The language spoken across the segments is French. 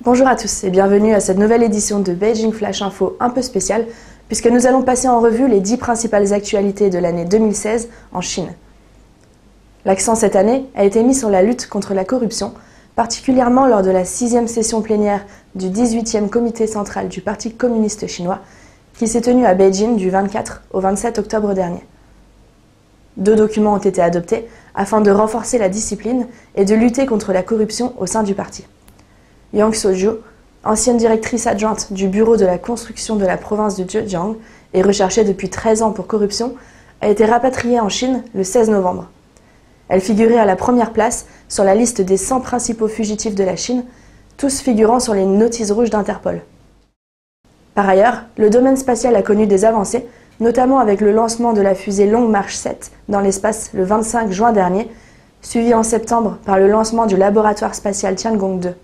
Bonjour à tous et bienvenue à cette nouvelle édition de Beijing Flash Info un peu spéciale, puisque nous allons passer en revue les 10 principales actualités de l'année 2016 en Chine. L'accent cette année a été mis sur la lutte contre la corruption, particulièrement lors de la 6e session plénière du 18e comité central du Parti communiste chinois, qui s'est tenue à Beijing du 24 au 27 octobre dernier. 2 documents ont été adoptés afin de renforcer la discipline et de lutter contre la corruption au sein du parti. Yang So-ju, ancienne directrice adjointe du bureau de la construction de la province de Zhejiang et recherchée depuis 13 ans pour corruption, a été rapatriée en Chine le 16 novembre. Elle figurait à la première place sur la liste des 100 principaux fugitifs de la Chine, tous figurant sur les notices rouges d'Interpol. Par ailleurs, le domaine spatial a connu des avancées, notamment avec le lancement de la fusée Long March 7 dans l'espace le 25 juin dernier, suivi en septembre par le lancement du laboratoire spatial Tiangong 2.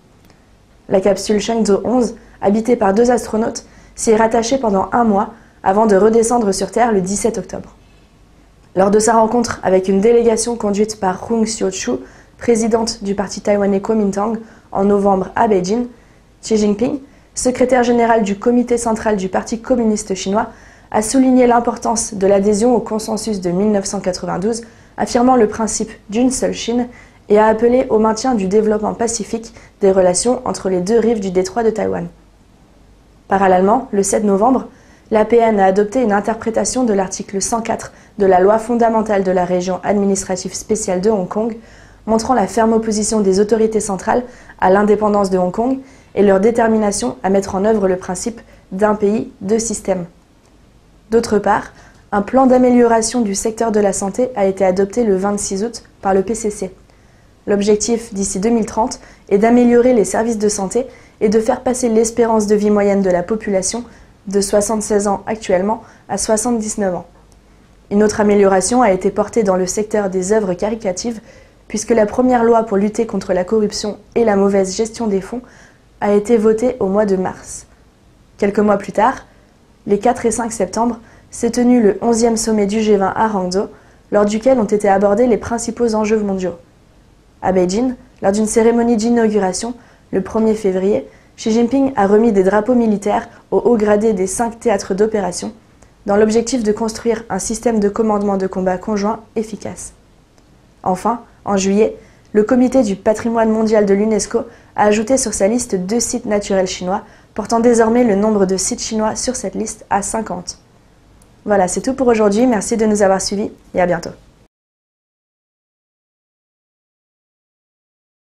La capsule Shenzhou 11, habitée par 2 astronautes, s'y est rattachée pendant 1 mois avant de redescendre sur Terre le 17 octobre. Lors de sa rencontre avec une délégation conduite par Hung Xiu-chu, présidente du parti taïwanais Kuomintang, en novembre à Beijing, Xi Jinping, secrétaire général du comité central du Parti communiste chinois, a souligné l'importance de l'adhésion au consensus de 1992, affirmant le principe d'une seule Chine et a appelé au maintien du développement pacifique des relations entre les 2 rives du détroit de Taïwan. Parallèlement, le 7 novembre, l'APN a adopté une interprétation de l'article 104 de la loi fondamentale de la région administrative spéciale de Hong Kong, montrant la ferme opposition des autorités centrales à l'indépendance de Hong Kong et leur détermination à mettre en œuvre le principe d'un pays, 2 systèmes. D'autre part, un plan d'amélioration du secteur de la santé a été adopté le 26 août par le PCC. L'objectif d'ici 2030 est d'améliorer les services de santé et de faire passer l'espérance de vie moyenne de la population de 76 ans actuellement à 79 ans. Une autre amélioration a été portée dans le secteur des œuvres caritatives, puisque la première loi pour lutter contre la corruption et la mauvaise gestion des fonds a été votée au mois de mars. Quelques mois plus tard, les 4 et 5 septembre, s'est tenu le 11e sommet du G20 à Hangzhou, lors duquel ont été abordés les principaux enjeux mondiaux. À Beijing, lors d'une cérémonie d'inauguration, le 1er février, Xi Jinping a remis des drapeaux militaires aux hauts gradés des 5 théâtres d'opération, dans l'objectif de construire un système de commandement de combat conjoint efficace. Enfin, en juillet, le comité du patrimoine mondial de l'UNESCO a ajouté sur sa liste 2 sites naturels chinois, portant désormais le nombre de sites chinois sur cette liste à 50. Voilà, c'est tout pour aujourd'hui, merci de nous avoir suivis et à bientôt.